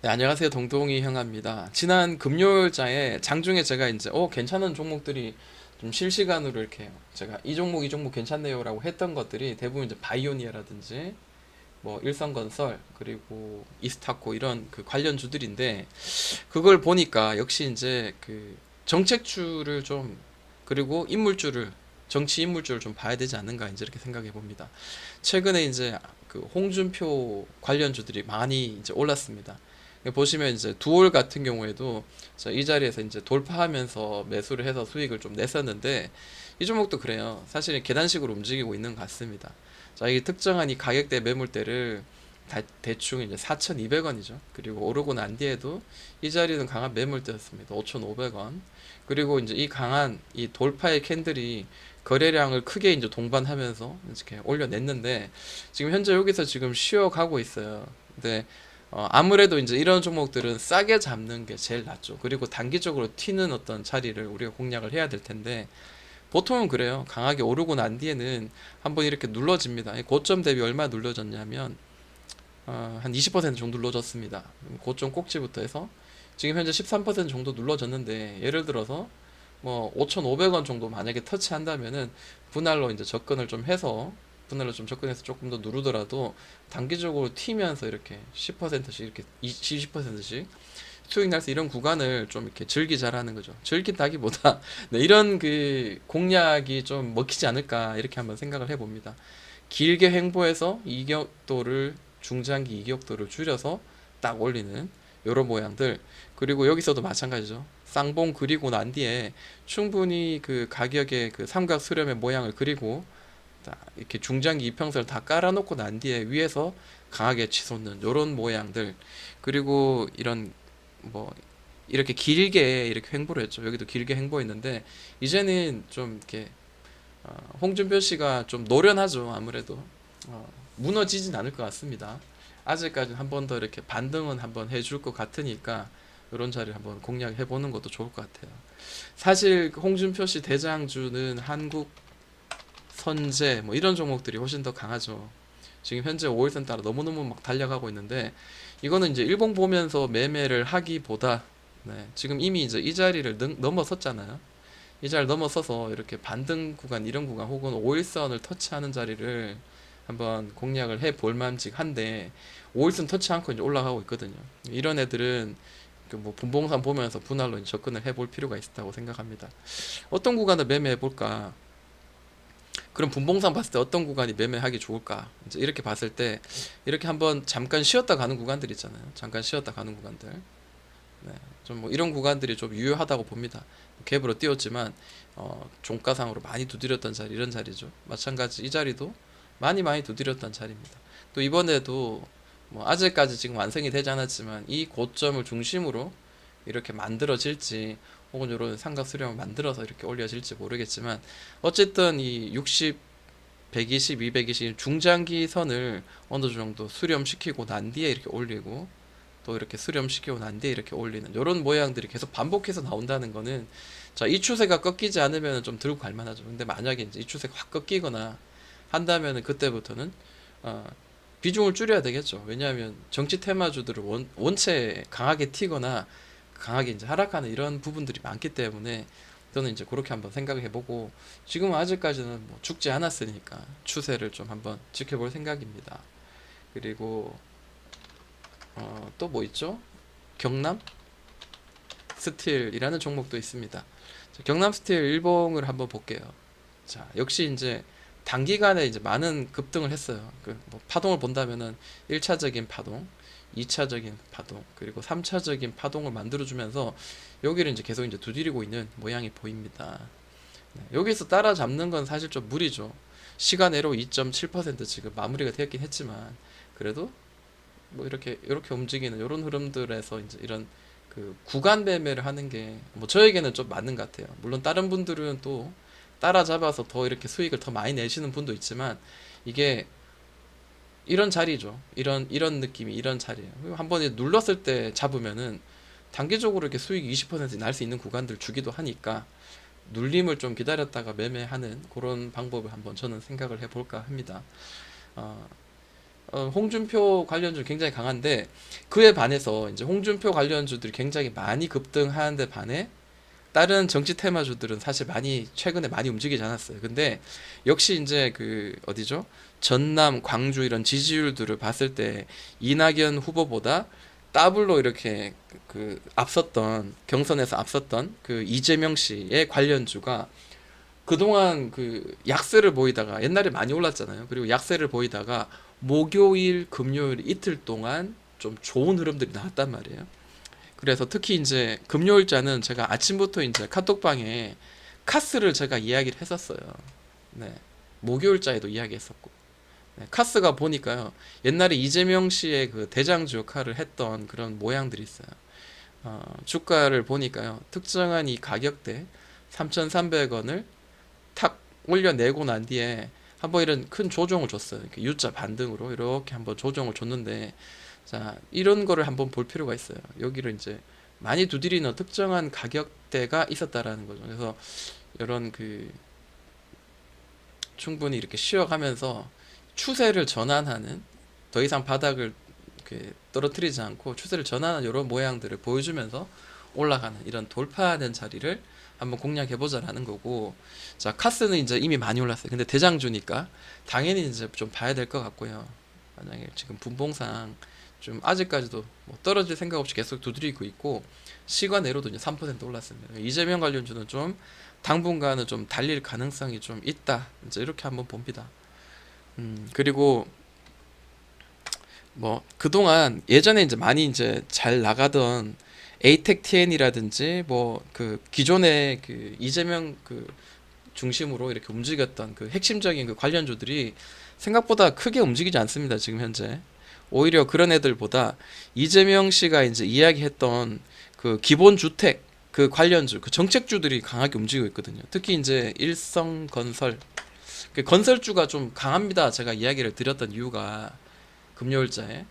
네, 안녕하세요. 동동이 형입니다. 지난 금요일자에 장중에 제가 이제 괜찮은 종목들이 좀 실시간으로 이렇게 제가 이 종목 괜찮네요라고 했던 것들이 대부분 이제 바이오니아라든지 뭐 일성건설 그리고 이스타코 이런 그 관련주들인데, 그걸 보니까 역시 이제 그 정책주를 좀, 그리고 인물주를, 정치 인물주를 좀 봐야 되지 않는가 이제 이렇게 생각해 봅니다. 최근에 이제 그 홍준표 관련주들이 많이 이제 올랐습니다. 보시면 이제 두올 같은 경우에도 이 자리에서 이제 돌파하면서 매수를 해서 수익을 좀 냈었는데, 이 종목도 그래요. 사실 계단식으로 움직이고 있는 것 같습니다. 자, 이 특정한 이 가격대 매물대를 대충 이제 4,200원이죠. 그리고 오르고 난 뒤에도 이 자리는 강한 매물대였습니다. 5,500원. 그리고 이제 이 강한 이 돌파의 캔들이 거래량을 크게 이제 동반하면서 이렇게 올려냈는데, 지금 현재 여기서 지금 쉬어가고 있어요. 근데 아무래도 이제 이런 종목들은 싸게 잡는 게 제일 낫죠. 그리고 단기적으로 튀는 어떤 자리를 우리가 공략을 해야 될 텐데, 보통은 그래요. 강하게 오르고 난 뒤에는 한번 이렇게 눌러집니다. 고점 대비 얼마 눌러졌냐면 한 20% 정도 눌러졌습니다. 고점 꼭지부터 해서 지금 현재 13% 정도 눌러졌는데, 예를 들어서 뭐 5,500원 정도 만약에 터치한다면은 분할로 이제 접근을 좀 해서, 분할로 좀 접근해서 조금 더 누르더라도 단기적으로 튀면서 이렇게 10%씩 이렇게 20%씩 수익 날수, 이런 구간을 좀 이렇게 즐기자라는 거죠. 즐긴다기보다 네, 이런 그 공략이 좀 먹히지 않을까 이렇게 한번 생각을 해봅니다. 길게 횡보해서 이격도를, 중장기 이격도를 줄여서 딱 올리는 요런 모양들. 그리고 여기서도 마찬가지죠. 쌍봉 그리고 난 뒤에 충분히 그 가격의 그 삼각 수렴의 모양을 그리고 이렇게 중장기 이평선을 다 깔아놓고 난 뒤에 위에서 강하게 치솟는 요런 모양들. 그리고 이런 뭐 이렇게 길게 이렇게 횡보를 했죠. 여기도 길게 횡보했는데, 이제는 좀 이렇게 홍준표 씨가 좀 노련하죠. 아무래도 무너지진 않을 것 같습니다. 아직까지는 한 번 더 이렇게 반등은 한번 해줄 것 같으니까 이런 자리를 한번 공략해 보는 것도 좋을 것 같아요. 사실 홍준표 씨 대장주는 한국 선제 뭐 이런 종목들이 훨씬 더 강하죠. 지금 현재 5일선 따라 너무너무 막 달려가고 있는데, 이거는 이제 일봉 보면서 매매를 하기보다 지금 이미 이제 이 자리를 넘어섰잖아요. 이 자리를 넘어서서 이렇게 반등 구간, 이런 구간 혹은 5일선을 터치하는 자리를 한번 공략을 해 볼 만직한데, 5일선 터치 않고 이제 올라가고 있거든요. 이런 애들은 그뭐 분봉상 보면서 분할로 이제 접근을 해 볼 필요가 있다고 생각합니다. 어떤 구간을 매매해 볼까? 그럼 분봉상 봤을 때 어떤 구간이 매매하기 좋을까? 이제 이렇게 봤을 때 이렇게 한번 잠깐 쉬었다 가는 구간들 있잖아요. 잠깐 쉬었다 가는 구간들. 네, 좀 뭐 이런 구간들이 좀 유효하다고 봅니다. 갭으로 띄웠지만 종가상으로 많이 두드렸던 자리, 이런 자리죠. 마찬가지 이 자리도 많이 두드렸던 자리입니다. 또 이번에도 뭐 아직까지 지금 완성이 되지 않았지만 이 고점을 중심으로 이렇게 만들어질지, 혹은 이런 삼각 수렴을 만들어서 이렇게 올려질지 모르겠지만, 어쨌든 이 60, 120, 220 중장기 선을 어느 정도 수렴시키고 난 뒤에 이렇게 올리고, 또 이렇게 수렴시키고 난 뒤에 이렇게 올리는 이런 모양들이 계속 반복해서 나온다는 거는, 자, 이 추세가 꺾이지 않으면 좀 들고 갈 만하죠. 근데 만약에 이제 이 추세가 확 꺾이거나 한다면은 그때부터는 어, 비중을 줄여야 되겠죠. 왜냐하면 정치 테마주들을 원체 강하게 튀거나 강하게 이제 하락하는 이런 부분들이 많기 때문에, 저는 이제 그렇게 한번 생각을 해보고, 지금은 아직까지는 뭐 죽지 않았으니까 추세를 좀 한번 지켜볼 생각입니다. 그리고 또 뭐 있죠? 경남 스틸이라는 종목도 있습니다. 자, 경남 스틸 일봉을 한번 볼게요. 자, 역시 이제 단기간에 이제 많은 급등을 했어요. 그뭐 파동을 본다면은 1차적인 파동, 2차적인 파동, 그리고 3차적인 파동을 만들어주면서 여기를 이제 계속 이제 두드리고 있는 모양이 보입니다. 네, 여기서 따라잡는 건 사실 좀 무리죠. 시간외로 2.7% 지금 마무리가 되었긴 했지만, 그래도 뭐 이렇게 움직이는 이런 흐름들에서 이제 이런 그 구간 매매를 하는 게 뭐 저에게는 좀 맞는 것 같아요. 물론 다른 분들은 또 따라잡아서 더 이렇게 수익을 더 많이 내시는 분도 있지만, 이게 이런 자리죠. 이런 느낌이 이런 자리예요. 한번 눌렀을 때 잡으면은 단기적으로 이렇게 수익 20%날 수 있는 구간들 주기도 하니까, 눌림을 좀 기다렸다가 매매하는 그런 방법을 한번 저는 생각을 해볼까 합니다. 어, 홍준표 관련주 굉장히 강한데 그에 반해서 이제 홍준표 관련주들이 굉장히 많이 급등하는데 반해 다른 정치 테마주들은 사실 많이 최근에 많이 움직이지 않았어요. 근데 역시 이제 그 어디죠? 전남, 광주 이런 지지율들을 봤을 때 이낙연 후보보다 더블로 이렇게 그 앞섰던 경선에서 앞섰던 그 이재명 씨의 관련주가 그동안 그 약세를 보이다가 옛날에 많이 올랐잖아요. 그리고 약세를 보이다가 목요일, 금요일 이틀 동안 좀 좋은 흐름들이 나왔단 말이에요. 그래서 특히 이제 금요일자는 제가 아침부터 이제 카톡방에 카스를 제가 이야기를 했었어요. 네. 목요일자에도 이야기했었고. 네. 카스가 보니까요. 옛날에 이재명 씨의 그 대장주 역할을 했던 그런 모양들이 있어요. 주가를 보니까요. 특정한 이 가격대 3,300원을 탁 올려내고 난 뒤에 한번 이런 큰 조정을 줬어요. 이렇게 U자 반등으로 이렇게 한번 조정을 줬는데 자, 이런 거를 한번 볼 필요가 있어요. 여기를 이제 많이 두드리는 특정한 가격대가 있었다라는 거죠. 그래서 이런 그 충분히 이렇게 쉬어가면서 추세를 전환하는 더 이상 바닥을 이렇게 떨어뜨리지 않고 추세를 전환하는 이런 모양들을 보여주면서 올라가는 이런 돌파하는 자리를 한번 공략해보자라는 거고 자 카스는 이제 이미 많이 올랐어요. 근데 대장주니까 당연히 이제 좀 봐야 될 것 같고요. 만약에 지금 분봉상 좀 아직까지도 뭐 떨어질 생각 없이 계속 두드리고 있고 시간내로도 이제 3% 올랐습니다. 이재명 관련주는 좀 당분간은 좀 달릴 가능성이 좀 있다. 이제 이렇게 한번 봅니다. 그리고 뭐 그동안 예전에 이제 많이 이제 잘 나가던 에이텍 TN이라든지 뭐 그 기존의 그 이재명 그 중심으로 이렇게 움직였던 그 핵심적인 그 관련주들이 생각보다 크게 움직이지 않습니다. 지금 현재. 오히려 그런 애들보다 이재명 씨가 이제 이야기했던 그 기본주택 그 관련주, 그 정책주들이 강하게 움직이고 있거든요. 특히 이제 일성건설, 그 건설주가 좀 강합니다. 제가 이야기를 드렸던 이유가 금요일자에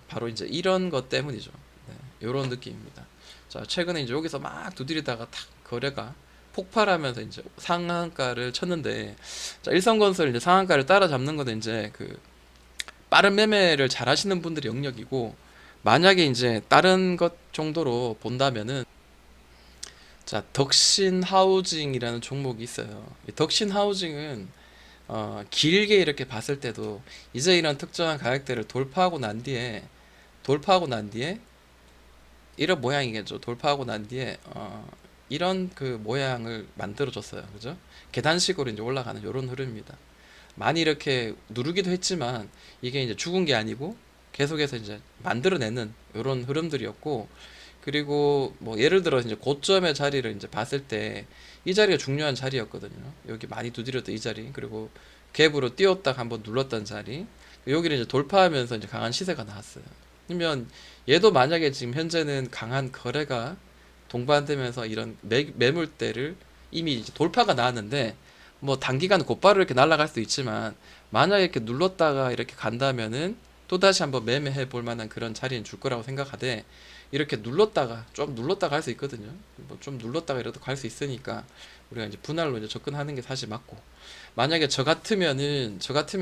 바로 이제 이런 것 때문이죠. 네, 이런 느낌입니다. 자, 최근에 이제 여기서 막 두드리다가 탁 거래가 폭발하면서 이제 상한가를 쳤는데, 자, 일성건설 이제 상한가를 따라잡는 거는 이제 그 빠른 매매를 잘 하시는 분들의 영역이고, 만약에 이제 다른 것 정도로 본다면은 자, 덕신 하우징이라는 종목이 있어요. 이 덕신 하우징은 길게 이렇게 봤을 때도 이제 이런 특정한 가격대를 돌파하고 난 뒤에 이런 모양이겠죠. 돌파하고 난 뒤에 이런 그 모양을 만들어 줬어요. 그죠? 계단식으로 이제 올라가는 이런 흐름입니다. 많이 이렇게 누르기도 했지만 이게 이제 죽은 게 아니고 계속해서 이제 만들어내는 이런 흐름들이었고, 그리고 뭐 예를 들어 이제 고점의 자리를 이제 봤을 때 이 자리가 중요한 자리였거든요. 여기 많이 두드렸던 이 자리, 그리고 갭으로 띄웠다가 한번 눌렀던 자리, 여기를 이제 돌파하면서 이제 강한 시세가 나왔어요. 그러면 얘도 만약에 지금 현재는 강한 거래가 동반되면서 이런 매물대를 이미 이제 돌파가 나왔는데, 뭐 단기간 곧바로 이렇게 날아갈 수도 있지만 만약에 이렇게 눌렀다가 이렇게 간다면은 또다시 한번 매매해 볼 만한 그런 자리는 줄 거라고 생각하되, 이렇게 눌렀다가 좀 눌렀다가 할 수 있거든요. 뭐 좀 눌렀다가 이래도 갈 수 있으니까 우리가 이제 분할로 이제 접근하는 게 사실 맞고, 만약에 저 같으면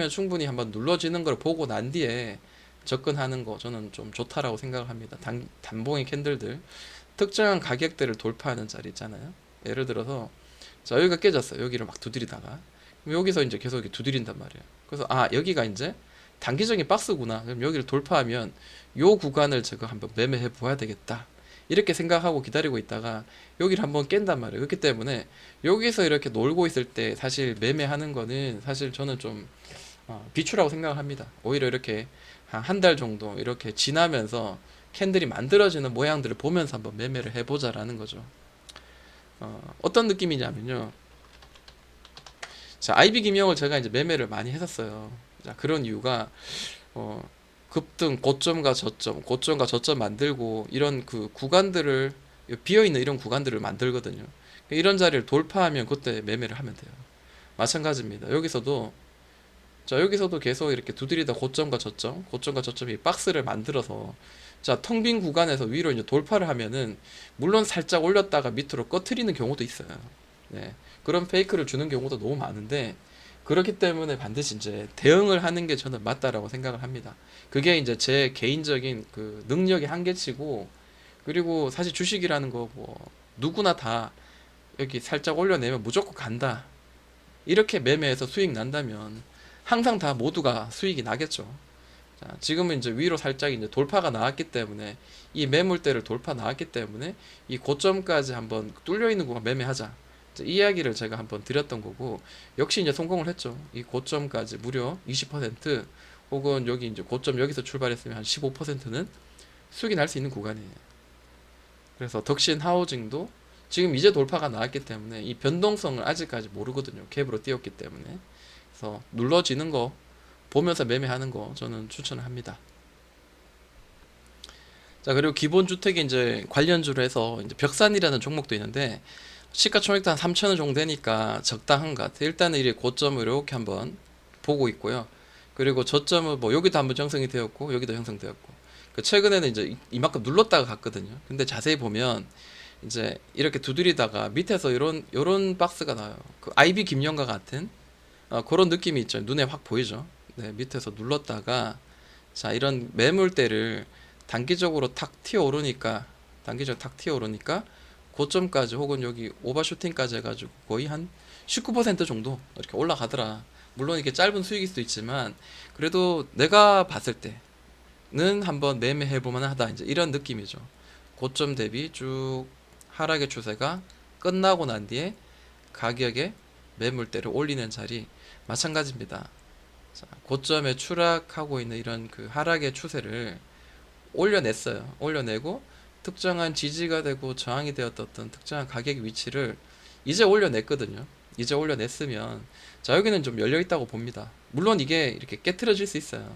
충분히 한번 눌러지는 걸 보고 난 뒤에 접근하는 거 저는 좀 좋다라고 생각을 합니다. 단봉의 캔들들 특정한 가격대를 돌파하는 자리 있잖아요. 예를 들어서 자, 여기가 깨졌어요. 여기를 막 두드리다가 그럼 여기서 이제 계속 이렇게 두드린단 말이에요. 그래서 여기가 이제 단기적인 박스구나. 그럼 여기를 돌파하면 요 구간을 제가 한번 매매해 보아야 되겠다. 이렇게 생각하고 기다리고 있다가 여기를 한번 깬단 말이에요. 그렇기 때문에 여기서 이렇게 놀고 있을 때 사실 매매하는 거는 사실 저는 좀 비추라고 생각을 합니다. 오히려 이렇게 한 달 정도 이렇게 지나면서 캔들이 만들어지는 모양들을 보면서 한번 매매를 해보자라는 거죠. 어떤 느낌이냐면요. 자, IB 김영을 제가 이제 매매를 많이 했었어요. 자, 그런 이유가 급등 고점과 저점 만들고 이런 그 구간들을 비어 있는 이런 구간들을 만들거든요. 이런 자리를 돌파하면 그때 매매를 하면 돼요. 마찬가지입니다. 여기서도 계속 이렇게 두드리다 고점과 저점이 박스를 만들어서 자, 텅 빈 구간에서 위로 이제 돌파를 하면은 물론 살짝 올렸다가 밑으로 꺼트리는 경우도 있어요. 네. 그런 페이크를 주는 경우도 너무 많은데 그렇기 때문에 반드시 이제 대응을 하는 게 저는 맞다라고 생각을 합니다. 그게 이제 제 개인적인 그 능력의 한계치고, 그리고 사실 주식이라는 거 뭐 누구나 다 여기 살짝 올려내면 무조건 간다, 이렇게 매매해서 수익 난다면 항상 다 모두가 수익이 나겠죠. 자, 지금은 이제 위로 살짝 이제 돌파가 나왔기 때문에, 이 매물대를 돌파 나왔기 때문에 이 고점까지 한번 뚫려 있는 구간 매매하자, 이 이야기를 제가 한번 드렸던 거고, 역시 이제 성공을 했죠. 이 고점까지 무려 20%, 혹은 여기 이제 고점 여기서 출발했으면 한 15%는 수익이 날 수 있는 구간이에요. 그래서 덕신 하우징도 지금 이제 돌파가 나왔기 때문에 이 변동성을 아직까지 모르거든요. 갭으로 띄었기 때문에. 그래서 눌러지는 거 보면서 매매하는 거 저는 추천을 합니다. 자, 그리고 기본주택에 이제 관련주로 해서 이제 벽산이라는 종목도 있는데, 시가총액도 한 3천원 정도 되니까 적당한 것 같아요. 일단은 이 고점을 이렇게 한번 보고 있고요. 그리고 저점은 뭐 여기도 한번 형성이 되었고 여기도 형성되었고, 그 최근에는 이제 이만큼 눌렀다가 갔거든요. 근데 자세히 보면 이제 이렇게 두드리다가 밑에서 요런 박스가 나와요. 그 아이비 김연과 같은 그런 느낌이 있죠. 눈에 확 보이죠. 네, 밑에서 눌렀다가 자, 이런 매물대를 단기적으로 탁 튀어 오르니까, 단기적으로 탁 튀어 오르니까 고점까지 혹은 여기 오버슈팅까지 해가지고 거의 한 19% 정도 이렇게 올라가더라. 물론 이게 짧은 수익일 수도 있지만 그래도 내가 봤을 때는 한번 매매해 볼만 하다, 이제 이런 느낌이죠. 고점 대비 쭉 하락의 추세가 끝나고 난 뒤에 가격에 매물대를 올리는 자리 마찬가지입니다. 자, 고점에 추락하고 있는 이런 그 하락의 추세를 올려냈어요. 올려내고 특정한 지지가 되고 저항이 되었던 특정한 가격 위치를 이제 올려냈거든요. 이제 올려냈으면 자, 여기는 좀 열려 있다고 봅니다. 물론 이게 이렇게 깨트려질 수 있어요.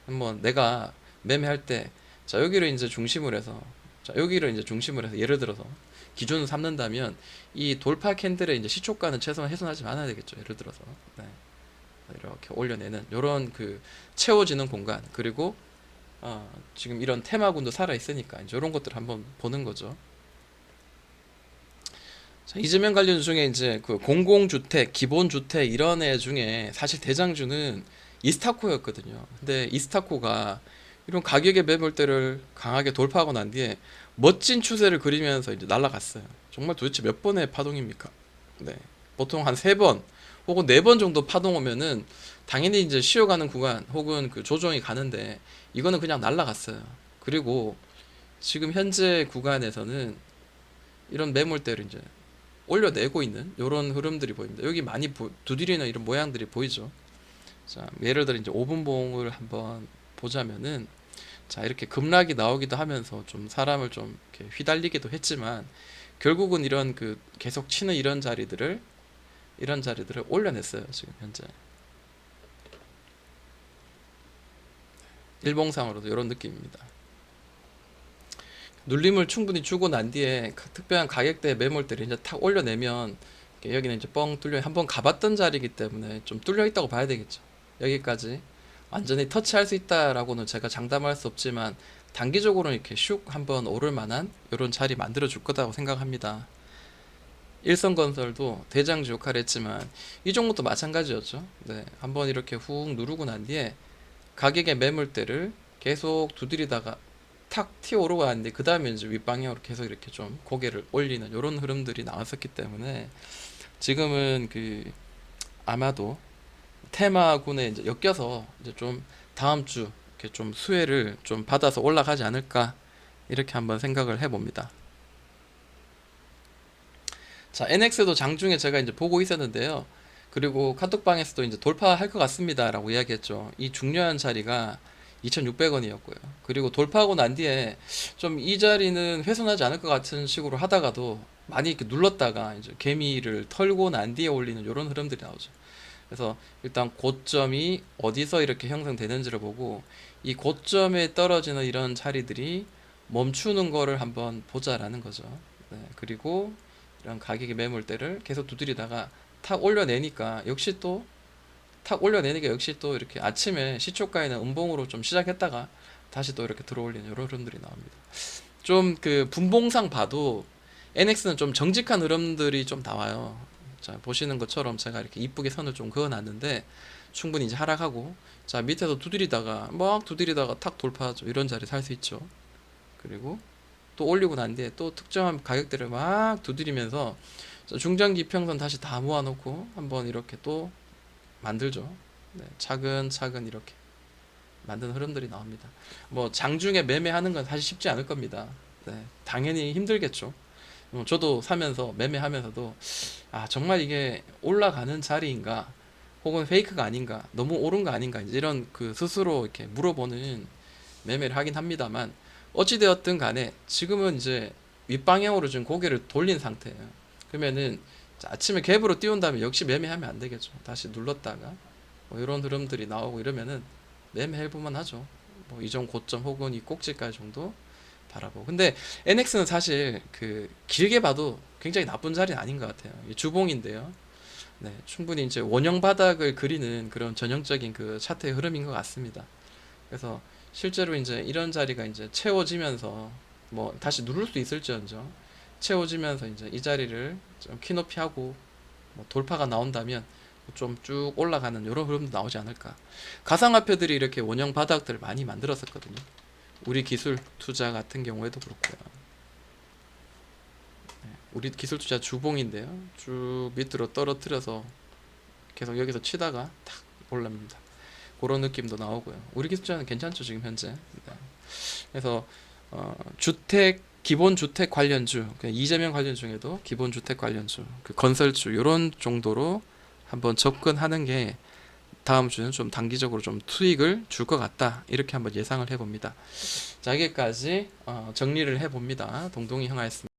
한번 내가 매매할 때 자, 여기를 이제 중심으로 해서, 자, 여기를 이제 중심으로 해서 예를 들어서 기준을 삼는다면 이 돌파 캔들의 이제 시초가는 최소한 훼손하지 않아야 되겠죠. 예를 들어서 네. 이렇게 올려내는 요런 그 채워지는 공간, 그리고 지금 이런 테마군도 살아 있으니까 이제 이런 것들 한번 보는 거죠. 자, 이재명 관련 중에 이제 그 공공주택, 기본주택 이런 애 중에 사실 대장주는 이스타코였거든요. 근데 이스타코가 이런 가격의 매물대를 강하게 돌파하고 난 뒤에 멋진 추세를 그리면서 이제 날아갔어요. 정말 도대체 몇 번의 파동입니까? 네. 보통 한 3번 혹은 4번 정도 파동 오면은 당연히 이제 쉬어가는 구간 혹은 그 조정이 가는데, 이거는 그냥 날아갔어요. 그리고 지금 현재 구간에서는 이런 매물대를 이제 올려내고 있는 이런 흐름들이 보입니다. 여기 많이 두드리는 이런 모양들이 보이죠. 자, 예를 들어 이제 5분봉을 한번 보자면은, 자, 이렇게 급락이 나오기도 하면서 좀 사람을 좀 이렇게 휘달리기도 했지만 결국은 이런 그 계속 치는 이런 자리들을 올려냈어요. 지금 현재 일봉상으로도 이런 느낌입니다. 눌림을 충분히 주고 난 뒤에 특별한 가격대 매물대를 이제 탁 올려내면, 여기는 이제 뻥 뚫려 한번 가봤던 자리이기 때문에 좀 뚫려 있다고 봐야 되겠죠. 여기까지 완전히 터치할 수 있다라고는 제가 장담할 수 없지만 단기적으로는 이렇게 슉 한번 오를 만한 이런 자리 만들어 줄 거다고 생각합니다. 일성건설도 대장주 역할을 했지만 이 종목도 마찬가지였죠. 네, 한번 이렇게 훅 누르고 난 뒤에 가격의 매물대를 계속 두드리다가 탁 튀어오르고 하는데, 그 다음에 이제 윗방향으로 계속 이렇게 좀 고개를 올리는 이런 흐름들이 나왔었기 때문에 지금은 그 아마도 테마군에 이제 엮여서 이제 좀 다음 주 이렇게 좀 수혜를 좀 받아서 올라가지 않을까, 이렇게 한번 생각을 해봅니다. 자, NX도 장중에 제가 이제 보고 있었는데요. 그리고 카톡방에서도 이제 돌파할 것 같습니다 라고 이야기했죠. 이 중요한 자리가 2,600원이었고요. 그리고 돌파하고 난 뒤에 좀 이 자리는 훼손하지 않을 것 같은 식으로 하다가도 많이 이렇게 눌렀다가 이제 개미를 털고 난 뒤에 올리는 이런 흐름들이 나오죠. 그래서 일단 고점이 어디서 이렇게 형성되는지를 보고 이 고점에 떨어지는 이런 자리들이 멈추는 거를 한번 보자라는 거죠. 네, 그리고 이런 가격의 매물대를 계속 두드리다가 탁 올려내니까 역시 또 이렇게 아침에 시초가에는 음봉으로 좀 시작했다가 다시 또 이렇게 들어올리는 이런 흐름들이 나옵니다. 좀 그 분봉상 봐도 NX는 좀 정직한 흐름들이 좀 나와요. 자, 보시는 것처럼 제가 이렇게 이쁘게 선을 좀 그어놨는데 충분히 이제 하락하고, 자, 밑에서 두드리다가 탁 돌파하죠. 이런 자리 살 수 있죠. 그리고 또 올리고 난 뒤에 또 특정한 가격대를 막 두드리면서 중장기 평선 다시 다 모아놓고 한번 이렇게 또 만들죠. 네, 차근차근 이렇게 만드는 흐름들이 나옵니다. 뭐 장중에 매매하는 건 사실 쉽지 않을 겁니다. 네, 당연히 힘들겠죠. 저도 사면서 매매하면서도 아, 정말 이게 올라가는 자리인가 혹은 페이크가 아닌가, 너무 오른 거 아닌가, 이제 이런 그 스스로 이렇게 물어보는 매매를 하긴 합니다만, 어찌되었든 간에 지금은 이제 윗방향으로 지금 고개를 돌린 상태예요. 그러면은 아침에 갭으로 띄운 다음에 역시 매매하면 안 되겠죠. 다시 눌렀다가 뭐 이런 흐름들이 나오고 이러면은 매매해볼만 하죠. 뭐 이전 고점 혹은 이 꼭지까지 정도 바라보고. 근데 NX는 사실 그 길게 봐도 굉장히 나쁜 자리는 아닌 것 같아요. 이 주봉인데요. 네, 충분히 이제 원형 바닥을 그리는 그런 전형적인 그 차트의 흐름인 것 같습니다. 그래서 실제로 이제 이런 자리가 이제 채워지면서 뭐 다시 누를 수 있을지언정 채워지면서 이제 이 자리를 좀 키높이하고 뭐 돌파가 나온다면 좀 쭉 올라가는 이런 흐름도 나오지 않을까. 가상화폐들이 이렇게 원형 바닥들을 많이 만들었었거든요. 우리 기술 투자 같은 경우에도 그렇고요. 네, 우리 기술 투자 주봉인데요. 쭉 밑으로 떨어뜨려서 계속 여기서 치다가 탁 올랍니다. 그런 느낌도 나오고요. 우리 기술 투자는 괜찮죠, 지금 현재. 네. 그래서 주택, 기본 주택 관련주, 이재명 관련 중에도 기본 주택 관련주, 그 건설주 이런 정도로 한번 접근하는 게 다음 주는 좀 단기적으로 좀 수익을 줄 것 같다, 이렇게 한번 예상을 해봅니다. 자, 여기까지 정리를 해봅니다. 동동이 형아였습니다.